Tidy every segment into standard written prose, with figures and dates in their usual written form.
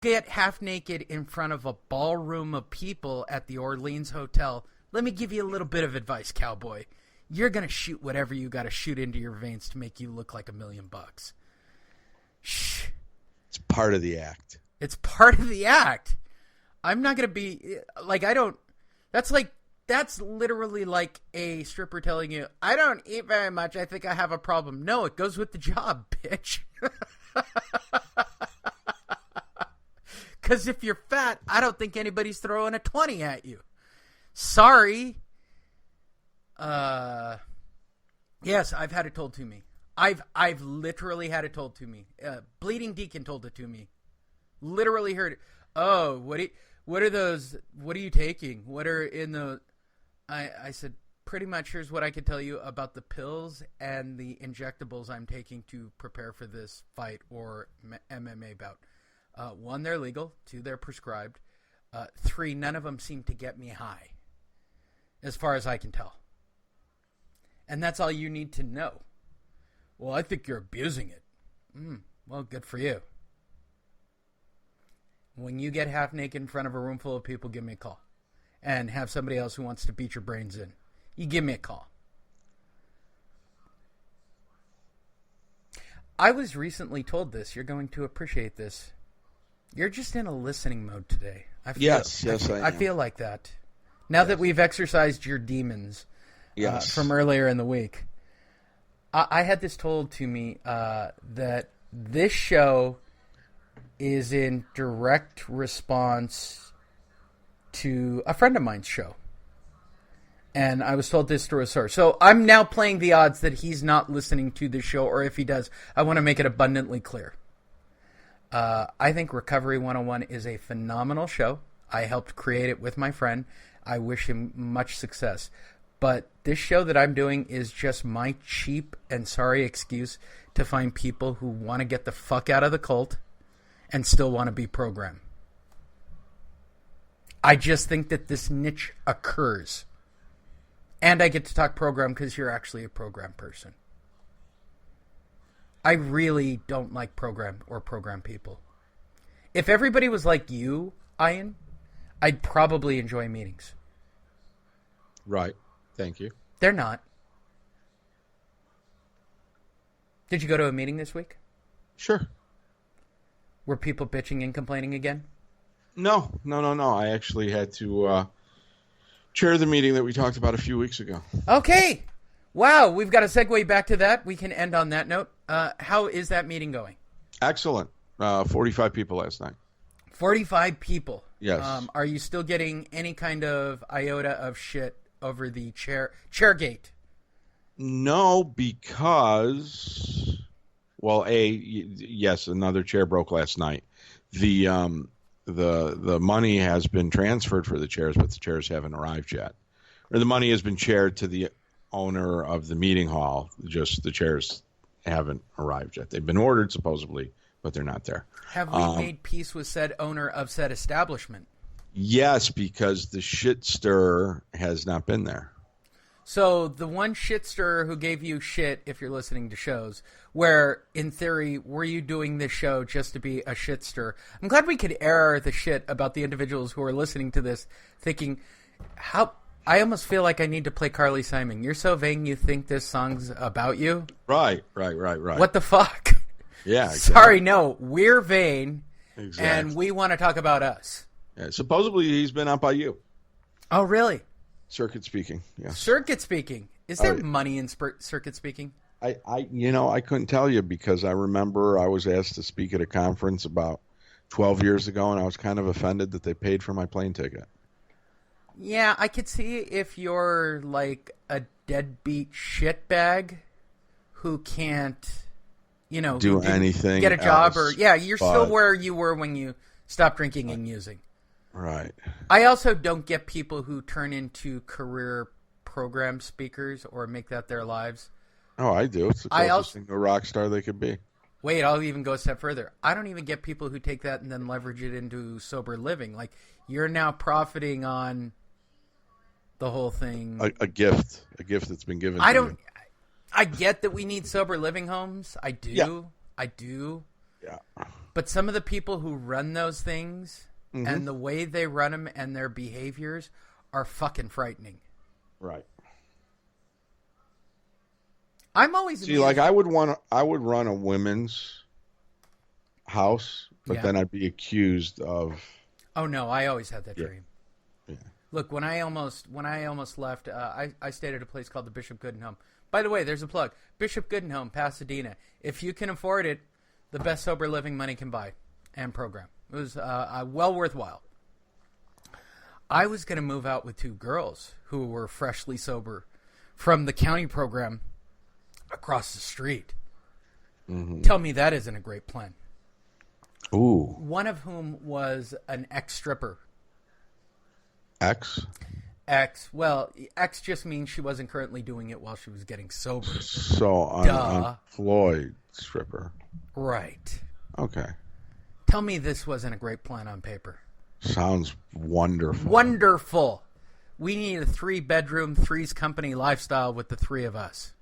get half naked in front of a ballroom of people at the Orleans Hotel, let me give you a little bit of advice, cowboy. You're going to shoot whatever you got to shoot into your veins to make you look like $1,000,000. Shh. It's part of the act. It's part of the act. I'm not going to be like, that's literally like a stripper telling you, I don't eat very much. I think I have a problem. No, it goes with the job, bitch. Because if you're fat, I don't think anybody's throwing a 20 at you. Sorry. Yes, I've had it told to me. I've literally had it told to me. Bleeding Deacon told it to me. Literally heard it. Oh, what are those? What are you taking? What are in the? I said, pretty much. Here's what I can tell you about the pills and the injectables I'm taking to prepare for this fight or MMA bout. 1, they're legal. 2, they're prescribed. 3, none of them seem to get me high, as far as I can tell. And that's all you need to know. Well, I think you're abusing it. Well, good for you. When you get half naked in front of a room full of people, give me a call. And have somebody else who wants to beat your brains in. You give me a call. I was recently told this. You're going to appreciate this. You're just in a listening mode today. I feel like that. Now that we've exorcised your demons from earlier in the week, I had this told to me that this show is in direct response to a friend of mine's show. And I was told this through a source. So I'm now playing the odds that he's not listening to the show, or if he does, I want to make it abundantly clear. I think Recovery 101 is a phenomenal show. I helped create it with my friend. I wish him much success. But this show that I'm doing is just my cheap and sorry excuse to find people who want to get the fuck out of the cult and still want to be programmed. I just think that this niche occurs. And I get to talk program because you're actually a program person. I really don't like program or program people. If everybody was like you, Ian, I'd probably enjoy meetings. Right. Thank you. They're not. Did you go to a meeting this week? Sure. Were people bitching and complaining again? No. I actually had to chair the meeting that we talked about a few weeks ago. Okay. Wow, we've got a segue back to that. We can end on that note. How is that meeting going? Excellent. 45 people last night. 45 people. Yes. Are you still getting any kind of iota of shit over the chairgate? No, because, well, yes, another chair broke last night. The money has been transferred for the chairs, but the chairs haven't arrived yet. Or the money has been shared to the owner of the meeting hall. Just the chairs haven't arrived yet. They've been ordered supposedly, but they're not there. Have we made peace with said owner of said establishment? Yes, because the shit stirrer has not been there. So the one shit stirrer who gave you shit, if you're listening to shows, where in theory were you doing this show just to be a shit stirrer? I'm glad we could air the shit about the individuals who are listening to this, thinking, how I almost feel like I need to play Carly Simon. You're so vain you think this song's about you? Right. What the fuck? Yeah. Exactly. Sorry, no. We're vain, exactly. And we want to talk about us. Yeah, supposedly he's been out by you. Oh, really? Circuit speaking, yes. Circuit speaking. Is there money in circuit speaking? I couldn't tell you because I remember I was asked to speak at a conference about 12 years ago, and I was kind of offended that they paid for my plane ticket. Yeah, I could see if you're like a deadbeat shitbag who can't, do anything, get a job, else, you're still where you were when you stopped drinking and using. Right. I also don't get people who turn into career program speakers or make that their lives. Oh, I do. It's the closest thing to a rock star they could be. Wait, I'll even go a step further. I don't even get people who take that and then leverage it into sober living. Like, you're now profiting on the whole thing. A gift that's been given to you. I get that we need sober living homes. I do. Yeah. I do. Yeah. But some of the people who run those things and the way they run them and their behaviors are fucking frightening. Right. I'm always like I would run a women's house, but then I'd be accused of. Oh no, I always had that dream. Yeah. Look, when I almost left, I stayed at a place called the Bishop Gooden Home. By the way, there's a plug. Bishop Gooden Home, Pasadena. If you can afford it, the best sober living money can buy and program. It was well worthwhile. I was going to move out with 2 girls who were freshly sober from the county program across the street. Mm-hmm. Tell me that isn't a great plan. Ooh. One of whom was an ex-stripper. Ex? Well, ex just means she wasn't currently doing it while she was getting sober. So, unemployed stripper. Right. Okay. Tell me this wasn't a great plan on paper. Sounds wonderful. Wonderful. We need a 3-bedroom, Three's Company lifestyle with the 3 of us.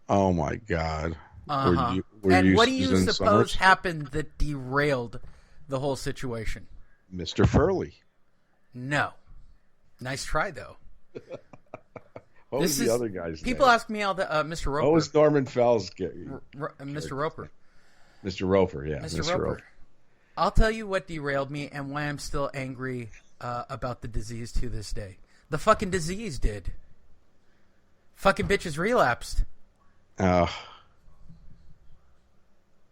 Oh, my God. Uh-huh. And what do you suppose happened that derailed the whole situation? Mr. Furley. No. Nice try, though. What was the other guy's name? People ask me all the Mr. Roper. What was Norman Fell's Mr. Roper. Mr. Roper, yeah. Mr. Roper. I'll tell you what derailed me and why I'm still angry about the disease to this day. The fucking disease did. Fucking bitches relapsed. Oh.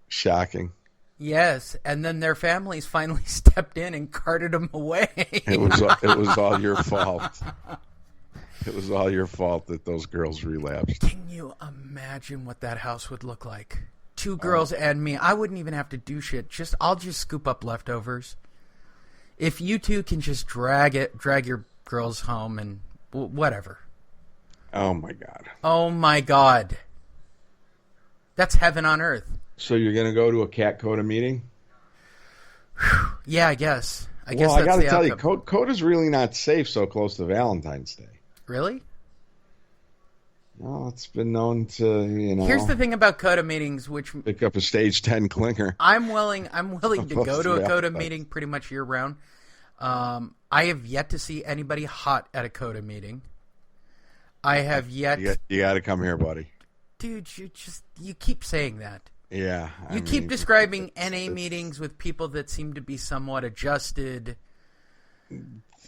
Shocking. Yes, and then their families finally stepped in and carted them away. It was all your fault. It was all your fault that those girls relapsed. Can you imagine what that house would look like? 2 girls and me. I wouldn't even have to do shit. I'll just scoop up leftovers. If you 2 can just drag your girls home and whatever. Oh my God. Oh my God. That's heaven on earth. So you're going to go to a Cat Coda meeting? Yeah, I guess. I got to tell you, Coda's really not safe so close to Valentine's Day. Really? Well, it's been known to, Here's the thing about Coda meetings, which pick up a stage 10 clinker. I'm willing to go to a Coda meeting pretty much year round. I have yet to see anybody hot at a Coda meeting. I have yet. You got to come here, buddy. Dude, you keep saying that. Yeah. You keep describing NA meetings with people that seem to be somewhat adjusted.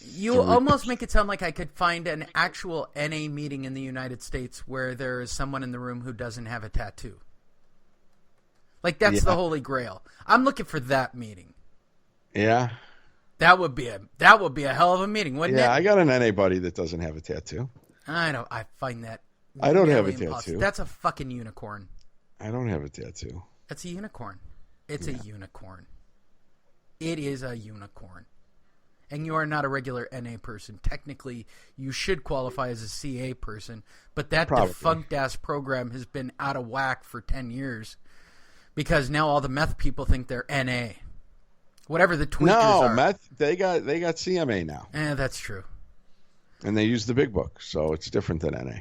You almost make it sound like I could find an actual NA meeting in the United States where there is someone in the room who doesn't have a tattoo. Like, that's the Holy Grail. I'm looking for that meeting. Yeah. That would be a hell of a meeting, wouldn't it? Yeah, I got an NA buddy that doesn't have a tattoo. I find that I don't have a impossible. tattoo. That's a fucking unicorn. I don't have a tattoo. That's a unicorn. It's a unicorn. It is a unicorn. And you are not a regular NA person. Technically, you should qualify as a CA person, but that defunct-ass program has been out of whack for 10 years because now all the meth people think they're NA. Whatever the tweakers are. No, meth, they got CMA now. That's true. And they use the big book, so it's different than NA.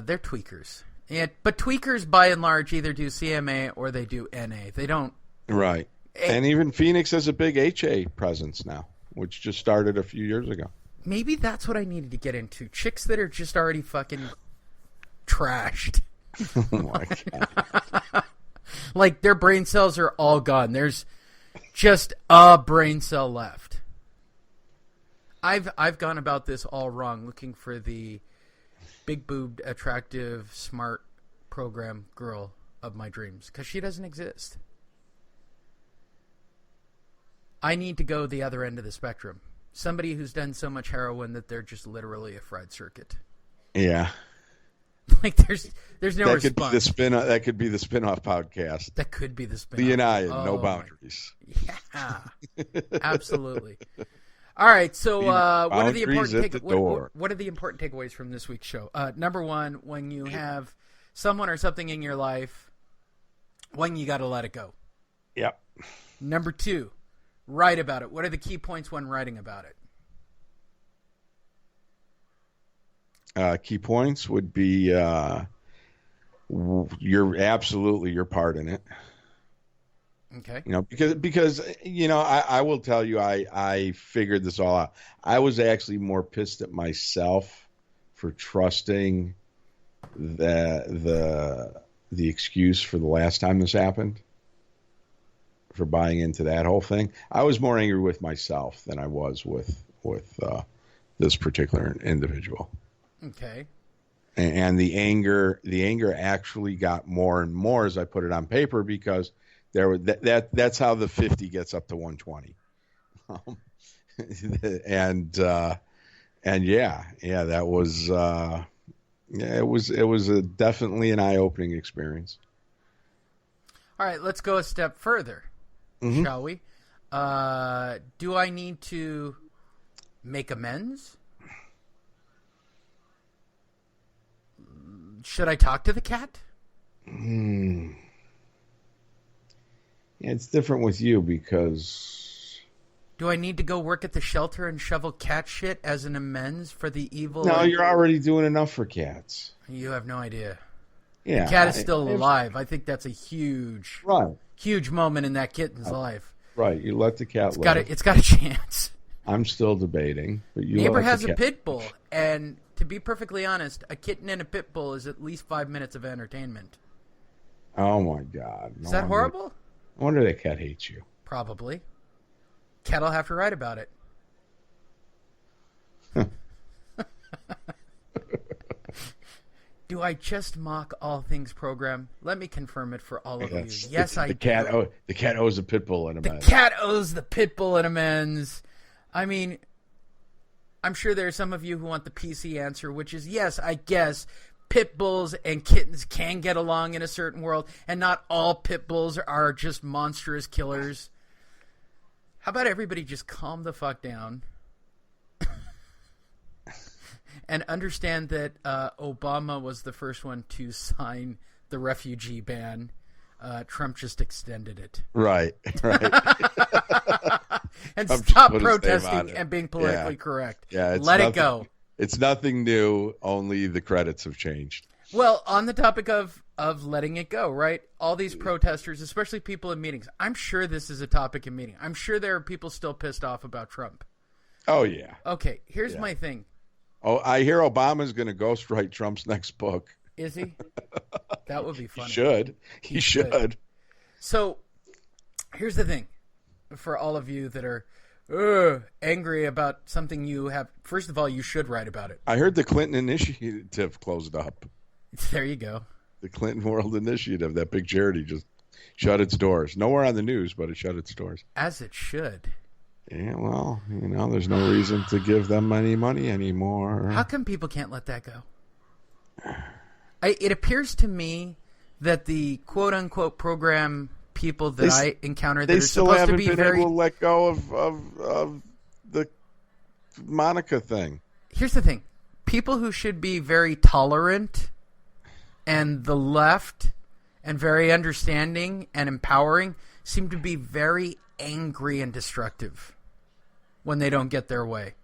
They're tweakers. But tweakers, by and large, either do CMA or they do NA. They don't... Right. And even Phoenix has a big HA presence now, which just started a few years ago. Maybe that's what I needed to get into. Chicks that are just already fucking trashed. Oh, my God. Like, their brain cells are all gone. There's just a brain cell left. I've gone about this all wrong, looking for the big-boobed, attractive, smart program girl of my dreams, because she doesn't exist. I need to go the other end of the spectrum. Somebody who's done so much heroin that they're just literally a fried circuit. Yeah. Like there's no response. That could be the spin-off podcast. That could be the spin-off. The United, no boundaries. Yeah. Absolutely. All right, so what are the important takeaways from this week's show? Number one, when you have someone or something in your life, one, you got to let it go. Yep. Number two, write about it. What are the key points when writing about it? Key points would be your part in it. Okay. Because I will tell you, I figured this all out. I was actually more pissed at myself for trusting the excuse for the last time this happened, for buying into that whole thing. I was more angry with myself than I was with this particular individual. Okay. And the anger actually got more and more as I put it on paper, because that's how the 50 gets up to 120. And that was it was definitely an eye-opening experience. All right, let's go a step further, shall we? Do I need to make amends? Should I talk to the cat? Yeah, it's different with you because... Do I need to go work at the shelter and shovel cat shit as an amends for the evil? No, you're already doing enough for cats. You have no idea. Yeah, the cat is still alive. I think that's a huge moment in that kitten's life. Right, you let the cat live. It's got a chance. I'm still debating, but Neighbor has a pit bull, and to be perfectly honest, a kitten and a pit bull is at least 5 minutes of entertainment. Oh my God! Is that horrible? I wonder that cat hates you. Probably. Cat'll have to write about it. Do I just mock all things program? Let me confirm it for all of you. Yes, I do. The cat owes the pit bull an amends. The cat owes the pit bull an amends. I mean, I'm sure there are some of you who want the PC answer, which is yes, I guess pit bulls and kittens can get along in a certain world, and not all pit bulls are just monstrous killers. How about everybody just calm the fuck down and understand that Obama was the first one to sign the refugee ban. Trump just extended it. Right. And stop protesting and being politically correct. Yeah, let it go. It's nothing new. Only the credits have changed. Well, on the topic of letting it go, right? All these protesters, especially people in meetings. I'm sure this is a topic in meeting. I'm sure there are people still pissed off about Trump. Oh, yeah. Okay, here's my thing. Oh, I hear Obama's going to ghostwrite Trump's next book. Is he? That would be funny. He should. So, here's the thing. For all of you that are angry about something you have, first of all, you should write about it. I heard the Clinton Initiative closed up. There you go. The Clinton World Initiative, that big charity, just shut its doors. Nowhere on the news, but it shut its doors. As it should. Yeah, well, there's no reason to give them any money anymore. How come people can't let that go? It appears to me that the quote-unquote program people that I encounter that are supposed to be very... They still haven't been able to let go of the Monica thing. Here's the thing. People who should be very tolerant and the left and very understanding and empowering seem to be very angry and destructive when they don't get their way.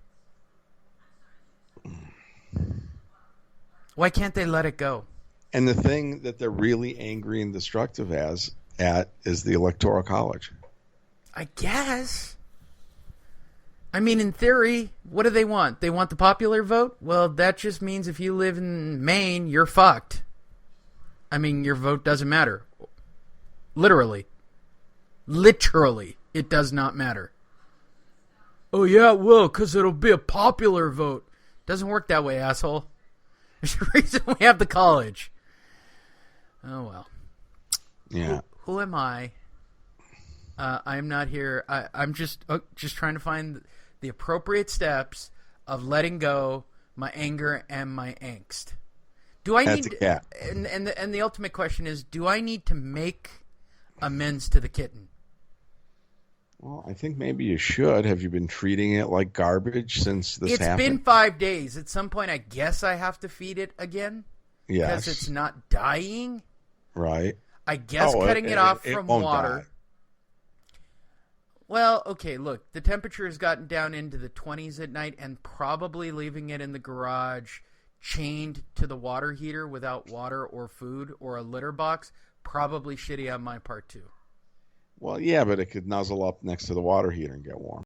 Why can't they let it go? And the thing that they're really angry and destructive at is the Electoral College. I guess. I mean, in theory, what do they want? They want the popular vote? Well, that just means if you live in Maine, you're fucked. I mean, your vote doesn't matter. Literally, it does not matter. Oh, yeah, it will, because it'll be a popular vote. Doesn't work that way, asshole. There's a reason we have the college. Oh, well. Yeah. Who am I? I'm not here. I'm just trying to find the appropriate steps of letting go my anger and my angst. Do I need? And the ultimate question is: do I need to make amends to the kitten? Well, I think maybe you should. Have you been treating it like garbage since this happened? It's been 5 days. At some point, I guess I have to feed it again. Yes. Because it's not dying. Right. I guess cutting it off from water. Die. Well, okay, look. The temperature has gotten down into the 20s at night, and probably leaving it in the garage chained to the water heater without water or food or a litter box, probably shitty on my part too. Well, yeah, but it could nuzzle up next to the water heater and get warm.